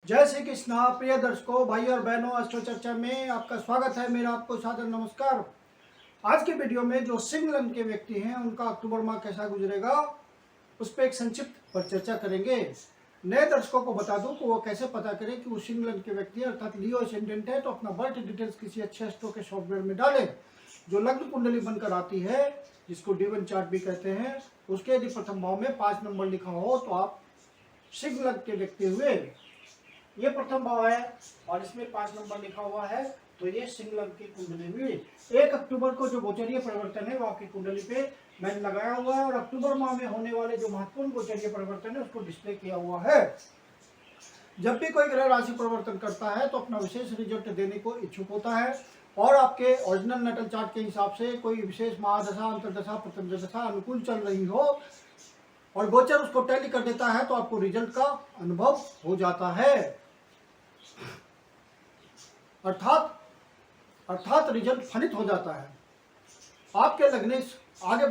जय श्री कृष्णा। प्रिय दर्शकों, भाई और बहनों, अस्ट्रो चर्चा में आपका स्वागत है। मेरा आपको सादर नमस्कार। आज के वीडियो में जो सिंह लग्न के व्यक्ति हैं उनका अक्टूबर माह कैसा गुजरेगा उस पर एक संक्षिप्त पर चर्चा करेंगे। नए दर्शकों को बता दूं कि वो कैसे पता करें कि वो सिंह लग्न के व्यक्ति अर्थात लियो असेंडेंट है, तो अपना बर्थ डिटेल्स किसी अच्छे एस्ट्रो के सॉफ्टवेयर में डालें। जो लग्न कुंडली बनकर आती है, जिसको D1 चार्ट भी कहते हैं, उसके यदि प्रथम भाव में 5 नंबर लिखा हो तो आप सिंह लग्न के व्यक्ति हुए। ये प्रथम भाव है और इसमें 5 नंबर लिखा हुआ है, तो ये सिंह लग्न की कुंडली हुई। 1 अक्टूबर को जो गोचरीय परिवर्तन है वो आपकी कुंडली पे मैंने लगाया हुआ है और अक्टूबर माह में होने वाले जो महत्वपूर्ण गोचरीय परिवर्तन है उसको डिस्प्ले किया हुआ है। जब भी कोई ग्रह राशि परिवर्तन करता है तो अपना विशेष रिजल्ट देने को इच्छुक होता है और आपके ओरिजिनल नटल चार्ट के हिसाब से कोई विशेष महादशा, अंतरदशा, प्रथम दशा अनुकूल चल रही हो और गोचर उसको टैली कर देता है तो आपको रिजल्ट का अनुभव हो जाता है। अर्थात रिजल्ट फलित हो जाता है। आपके लग्नेश आगे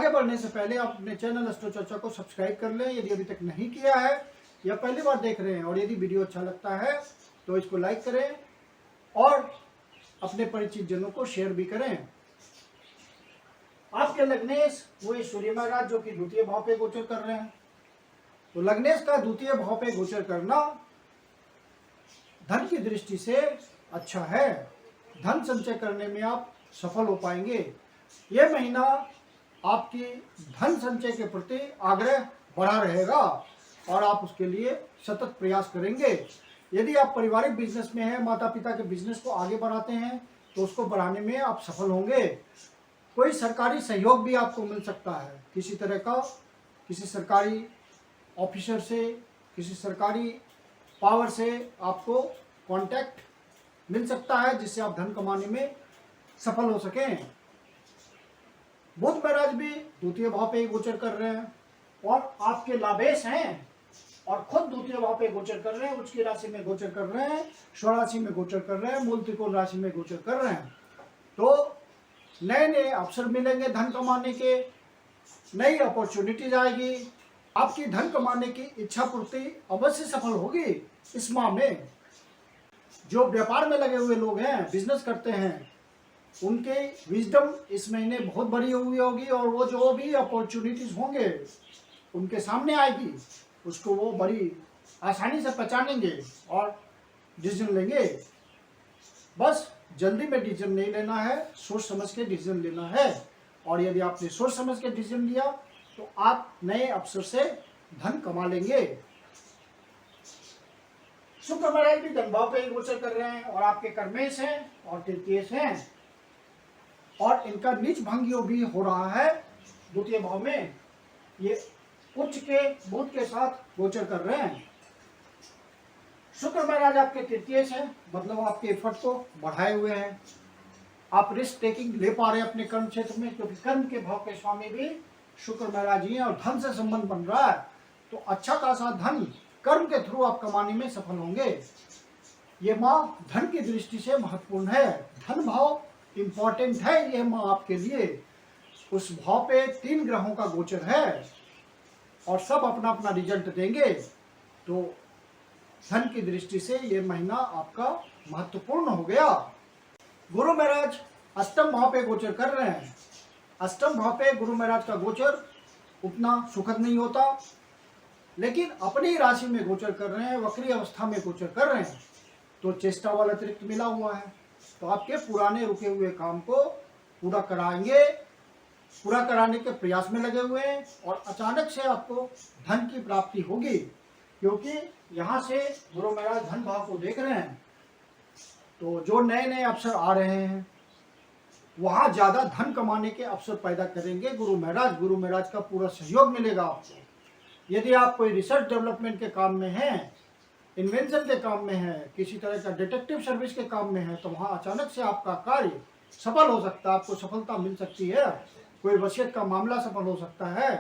बढ़ने से पहले आप अपने चैनल एस्ट्रो चर्चा को सब्सक्राइब कर लें यदि अभी तक नहीं किया है या पहली बार देख रहे हैं, और यदि वीडियो अच्छा लगता है तो इसको लाइक करें और अपने परिचित जनों को शेयर भी करें। आपके लग्नेश वो सूर्य महाराज जो कि द्वितीय भाव पे गोचर कर रहे हैं, तो लग्नेश का द्वितीय भाव पे गोचर करना धन की दृष्टि से अच्छा है। धन संचय करने में आप सफल हो पाएंगे। यह महीना आपकी धन संचय के प्रति आग्रह बढ़ा रहेगा और आप उसके लिए सतत प्रयास करेंगे। यदि आप पारिवारिक बिजनेस में हैं, माता पिता के बिजनेस को आगे बढ़ाते हैं, तो उसको बढ़ाने में आप सफल होंगे। कोई सरकारी सहयोग भी आपको मिल सकता है, किसी तरह का, किसी सरकारी ऑफिसर से, किसी सरकारी पावर से आपको कांटेक्ट मिल सकता है जिससे आप धन कमाने में सफल हो सकें। बुध महाराज भी द्वितीय भाव पे गोचर कर रहे हैं और आपके लाभेश हैं और खुद द्वितीय भाव पे गोचर कर रहे हैं, उच्च की राशि में गोचर कर रहे हैं, स्वराशि में गोचर कर रहे हैं, मूल त्रिकोण राशि में गोचर कर रहे हैं। तो नए नए अवसर मिलेंगे धन कमाने के, नई अपॉर्चुनिटीज आएगी, आपकी धन कमाने की इच्छा पूर्ति अवश्य सफल होगी। इस माह में जो व्यापार में लगे हुए लोग हैं, बिजनेस करते हैं, उनके विजडम इस महीने बहुत बड़ी हुई होगी और वो जो भी अपॉर्चुनिटीज होंगे उनके सामने आएगी, उसको वो बड़ी आसानी से पहचानेंगे और डिसीजन लेंगे। बस जल्दी में डिसीजन नहीं लेना है, सोच समझ के डिसीजन लेना है, और यदि आपने सोच समझ के डिसीजन लिया तो आप नए अवसर से धन कमा लेंगे। शुक्र महाराज भी धन भाव पे गोचर कर रहे हैं और आपके कर्मेश हैं और तृतीयेश हैं और इनका नीच भंगियो भी हो रहा है द्वितीय भाव में। ये उच्च के बुध के साथ गोचर कर रहे हैं। शुक्र महाराज आपके तृतीयेश हैं, मतलब आपके एफर्ट को बढ़ाए हुए हैं। आप रिस्क टेकिंग ले पा रहे हैं अपने कर्म क्षेत्र में, क्योंकि कर्म के भाव के स्वामी भी शुक्र महाराज ही हैं और धन से संबंध बन रहा है, तो अच्छा खासा धन कर्म के थ्रू आप कमाने में सफल होंगे। ये माह धन की दृष्टि से महत्वपूर्ण है। धन भाव इंपॉर्टेंट है यह माह आपके लिए। उस भाव पे 3 ग्रहों का गोचर है और सब अपना अपना रिजल्ट देंगे, तो धन की दृष्टि से यह महीना आपका महत्वपूर्ण हो गया। गुरु महाराज अष्टम भाव पे गोचर कर रहे हैं। अष्टम भाव पे गुरु महाराज का गोचर उतना सुखद नहीं होता, लेकिन अपनी राशि में गोचर कर रहे हैं, वक्री अवस्था में गोचर कर रहे हैं, तो चेष्टा वाला अतिरिक्त मिला हुआ है, तो आपके पुराने रुके हुए काम को पूरा कराएंगे, पूरा कराने के प्रयास में लगे हुए हैं और अचानक से आपको धन की प्राप्ति होगी, क्योंकि यहाँ से गुरु महाराज धन भाव को देख रहे हैं। तो जो नए नए अवसर आ रहे हैं वहाँ ज्यादा धन कमाने के अवसर पैदा करेंगे गुरु महाराज का पूरा सहयोग मिलेगा आपको। यदि आप कोई रिसर्च डेवलपमेंट के काम में हैं, इन्वेंशन के काम में हैं, किसी तरह का डिटेक्टिव सर्विस के काम में हैं, तो वहाँ अचानक से आपका कार्य सफल हो सकता है, आपको सफलता मिल सकती है। कोई वसीयत का मामला सफल हो सकता है,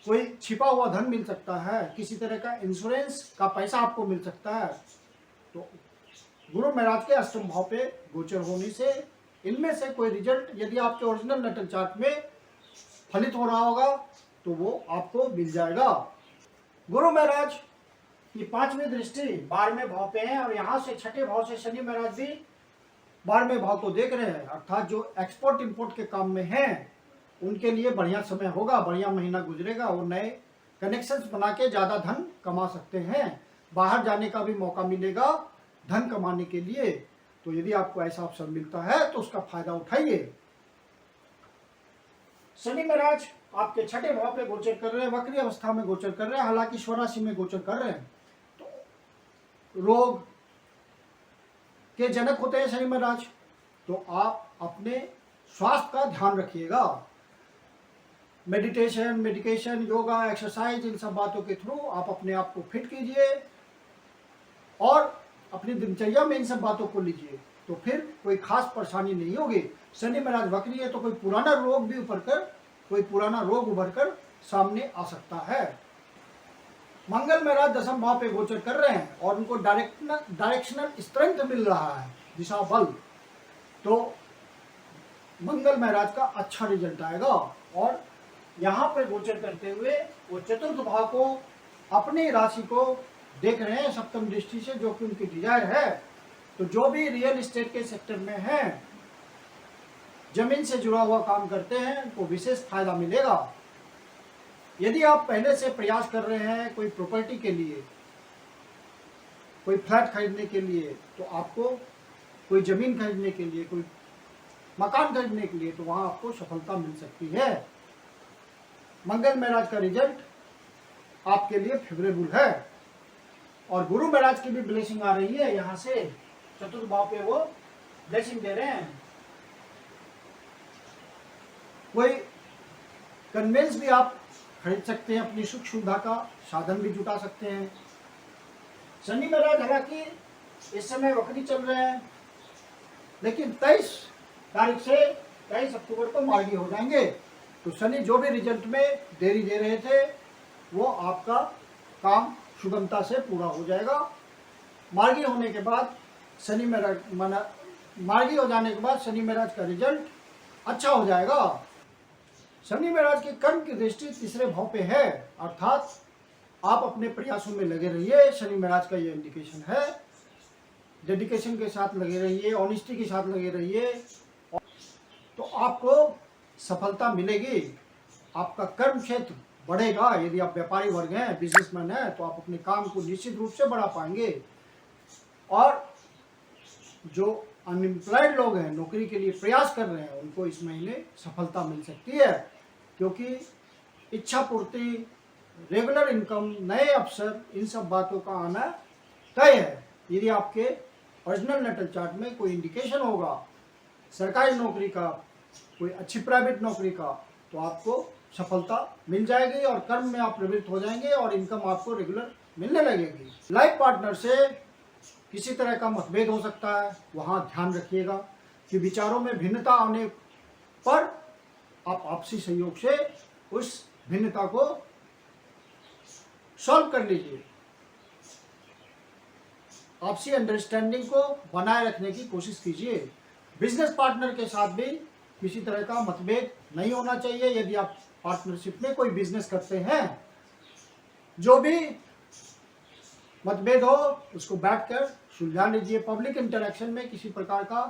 कोई छिपा हुआ धन मिल सकता है, किसी तरह का इंश्योरेंस का पैसा आपको मिल सकता है। तो गुरु महाराज के अष्टम भाव पे गोचर होने से इनमें से कोई रिजल्ट यदि आपके ओरिजिनल नटल चार्ट में फलित हो रहा होगा तो वो आपको मिल जाएगा। गुरु महाराज कि पांचवी दृष्टि 12वें भाव पे है और यहाँ से छठे भाव से शनि महाराज भी 12वें भाव को देख रहे हैं, अर्थात जो एक्सपोर्ट इंपोर्ट के काम में हैं उनके लिए बढ़िया समय होगा, बढ़िया महीना गुजरेगा और नए कनेक्शंस बना के ज़्यादा धन कमा सकते हैं, बाहर जाने का भी मौका मिलेगा धन कमाने के लिए। तो यदि आपको ऐसा अवसर मिलता है तो उसका फायदा उठाइए। शनि महाराज आपके छठे भाव पे गोचर कर रहे हैं, वक्री अवस्था में गोचर कर रहे हैं, हालांकि स्वराशि में गोचर कर रहे हैं। तो रोग के जनक होते हैं शनि महाराज, तो आप अपने स्वास्थ्य का ध्यान रखिएगा। मेडिटेशन, मेडिकेशन, योगा, एक्सरसाइज, इन सब बातों के थ्रू आप अपने आप को फिट कीजिए और अपनी दिनचर्या में इन सब बातों को लीजिए, तो फिर कोई खास परेशानी नहीं होगी। शनि महाराज वक्री है तो कोई पुराना रोग उभर कर सामने आ सकता है। मंगल महाराज दशम भाव पे गोचर कर रहे हैं और उनको डायरेक्शनल स्ट्रेंथ मिल रहा है, दिशा बल। तो मंगल महाराज का अच्छा रिजल्ट आएगा और यहाँ पे गोचर करते हुए वो चतुर्थ भाव को, अपनी राशि को देख रहे हैं सप्तम दृष्टि से, जो कि उनकी डिजायर है। तो जो भी रियल एस्टेट के सेक्टर में है, जमीन से जुड़ा हुआ काम करते हैं, उनको विशेष फायदा मिलेगा। यदि आप पहले से प्रयास कर रहे हैं कोई प्रॉपर्टी के लिए, कोई फ्लैट खरीदने के लिए, तो आपको कोई जमीन खरीदने के लिए, कोई मकान खरीदने के लिए, तो वहां आपको सफलता मिल सकती है। मंगल महाराज का रिजल्ट आपके लिए फेवरेबल है और गुरु महाराज की भी ब्लेसिंग आ रही है। यहाँ से चतुर्थ भाव पे वो ब्लेसिंग दे रहे हैं। कोई कन्वेंस भी आप खरीद सकते हैं, अपनी सुख सुविधा का साधन भी जुटा सकते हैं। शनि महाराज हालांकि इस समय वक्री चल रहे हैं, लेकिन 23 तारीख से 23 अक्टूबर को मार्गी हो जाएंगे। तो शनि जो भी रिजल्ट में देरी दे रहे थे वो आपका काम सुगमता से पूरा हो जाएगा। मार्गी होने के बाद मार्गी हो जाने के बाद शनि महाराज का रिजल्ट अच्छा हो जाएगा। शनि महाराज की कर्म की दृष्टि तीसरे भाव पे है, अर्थात आप अपने प्रयासों में लगे रहिए। शनि महाराज का ये इंडिकेशन है, डेडिकेशन के साथ लगे रहिए, ऑनेस्टी के साथ लगे रहिए, तो आपको सफलता मिलेगी। आपका कर्म क्षेत्र बढ़ेगा। यदि आप व्यापारी वर्ग हैं, बिजनेसमैन हैं, तो आप अपने काम को निश्चित रूप से बढ़ा पाएंगे। और जो अनएम्प्लॉयड लोग हैं, नौकरी के लिए प्रयास कर रहे हैं, उनको इस महीने सफलता मिल सकती है, क्योंकि इच्छा पूर्ति, रेगुलर इनकम, नए अवसर, इन सब बातों का आना तय है। यदि आपके ओरिजिनल नेटल चार्ट में कोई इंडिकेशन होगा सरकारी नौकरी का, कोई अच्छी प्राइवेट नौकरी का, तो आपको सफलता मिल जाएगी और कर्म में आप प्रवृत्त हो जाएंगे और इनकम आपको रेगुलर मिलने लगेगी। लाइफ पार्टनर से किसी तरह का मतभेद हो सकता है, वहाँ ध्यान रखिएगा कि विचारों में भिन्नता आने पर आप आपसी सहयोग से उस भिन्नता को सॉल्व कर लीजिए। आपसी अंडरस्टैंडिंग को बनाए रखने की कोशिश कीजिए। बिजनेस पार्टनर के साथ भी किसी तरह का मतभेद नहीं होना चाहिए। यदि आप पार्टनरशिप में कोई बिजनेस करते हैं, जो भी मतभेद हो उसको बैठकर सुलझा लीजिए। पब्लिक इंटरेक्शन में किसी प्रकार का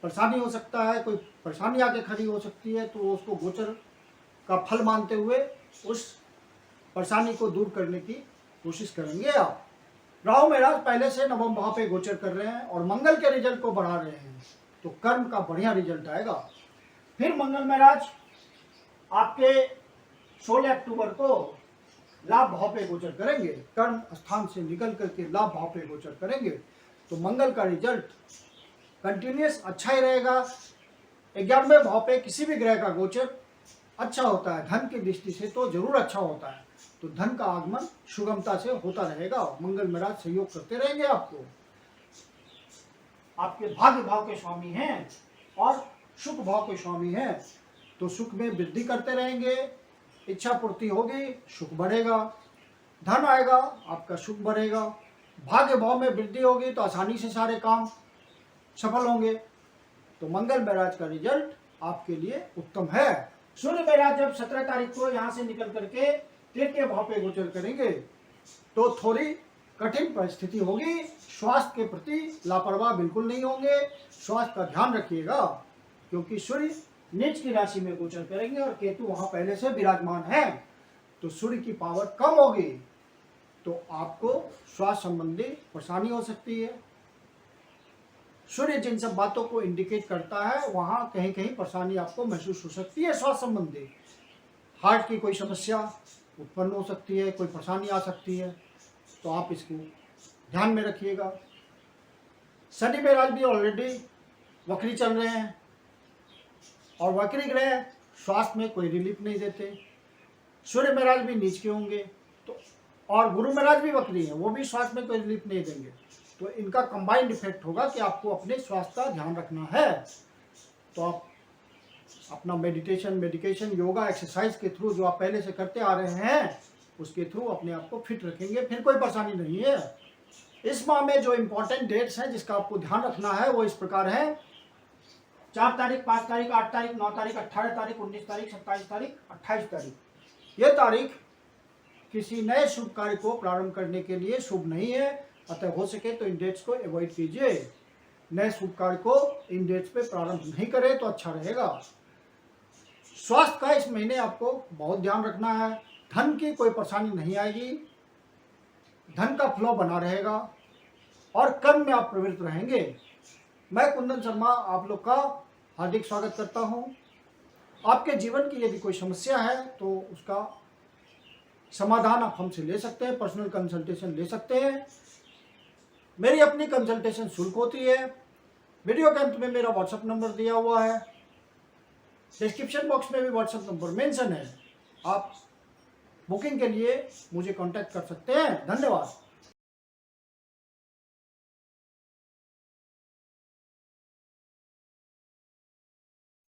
परेशानी हो सकता है, कोई परेशानी आके खड़ी हो सकती है, तो उसको गोचर का फल मानते हुए उस परेशानी को दूर करने की कोशिश करेंगे आप। राहु महाराज पहले से नवम भाव पे गोचर कर रहे हैं और मंगल के रिजल्ट को बढ़ा रहे हैं, तो कर्म का बढ़िया रिजल्ट आएगा। फिर मंगल महाराज आपके 16 अक्टूबर को लाभ भाव पे गोचर करेंगे, कर्म स्थान से निकल करके लाभ भाव पे गोचर करेंगे। तो मंगल का रिजल्ट कंटिन्यूस अच्छा ही रहेगा। 11वें भाव पे किसी भी ग्रह का गोचर अच्छा होता है, धन की दृष्टि से तो जरूर अच्छा होता है। तो धन का आगमन सुगमता से होता रहेगा। मंगल महाराज सहयोग करते रहेंगे आपको। आपके भाग्य भाव के स्वामी हैं और सुख भाव के स्वामी हैं, तो सुख में वृद्धि करते रहेंगे। इच्छा पूर्ति होगी, सुख बढ़ेगा, धन आएगा, आपका सुख बढ़ेगा। भाग्य भाव में वृद्धि होगी तो आसानी से सारे काम सफल होंगे। तो मंगल महाराज का रिजल्ट आपके लिए उत्तम है। सूर्य महाराज जब 17 तारीख को यहाँ से निकल करके तृतीय भाव पे गोचर करेंगे, तो थोड़ी कठिन परिस्थिति होगी, स्वास्थ्य के प्रति लापरवाह बिल्कुल नहीं होंगे, स्वास्थ्य का ध्यान रखिएगा, क्योंकि सूर्य नीच की राशि में गोचर करेंगे और केतु वहां पहले से विराजमान है, तो सूर्य की पावर कम होगी, तो आपको स्वास्थ्य संबंधी परेशानी हो सकती है। सूर्य जिन सब बातों को इंडिकेट करता है वहां कहीं कहीं परेशानी आपको महसूस हो सकती है। स्वास्थ्य संबंधी हार्ट की कोई समस्या उत्पन्न हो सकती है, कोई परेशानी आ सकती है, तो आप इसको ध्यान में रखिएगा। शनि महाराज भी ऑलरेडी वक्री चल रहे हैं और वक्री ग्रह स्वास्थ्य में कोई रिलीफ नहीं देते। सूर्य महाराज भी नीच के होंगे, तो और गुरु महाराज भी वक्री हैं, वो भी स्वास्थ्य में कोई रिलीफ नहीं देंगे, तो इनका कंबाइंड इफेक्ट होगा कि आपको अपने स्वास्थ्य का ध्यान रखना है। तो आप अपना मेडिकेशन, योगा, एक्सरसाइज के थ्रू जो आप पहले से करते आ रहे हैं उसके थ्रू अपने आप को फिट रखेंगे, फिर कोई परेशानी नहीं है। इस माह में जो इम्पोर्टेंट डेट्स हैं जिसका आपको ध्यान रखना है वो इस प्रकार है: 4 तारीख, 5 तारीख, 8 तारीख, 9 तारीख, 18 तारीख, 19 तारीख, 27 तारीख, 28 तारीख। ये तारीख किसी नए शुभ कार्य को प्रारंभ करने के लिए शुभ नहीं है, अतः हो सके तो इन डेट्स को अवॉइड कीजिए। नए शुभ कार्य को इन डेट्स पे प्रारंभ नहीं करें तो अच्छा रहेगा। स्वास्थ्य का इस महीने आपको बहुत ध्यान रखना है। धन की कोई परेशानी नहीं आएगी, धन का फ्लो बना रहेगा और कर्म में आप प्रवृत्त रहेंगे। मैं कुंदन शर्मा आप लोग का हार्दिक स्वागत करता हूं। आपके जीवन की यदि कोई समस्या है तो उसका समाधान आप हमसे ले सकते हैं, पर्सनल कंसल्टेशन ले सकते हैं। मेरी अपनी कंसल्टेशन शुल्क होती है। वीडियो के अंत में मेरा व्हाट्सएप नंबर दिया हुआ है, डिस्क्रिप्शन बॉक्स में भी व्हाट्सएप नंबर मेंशन है। आप बुकिंग के लिए मुझे कांटेक्ट कर सकते हैं। धन्यवाद।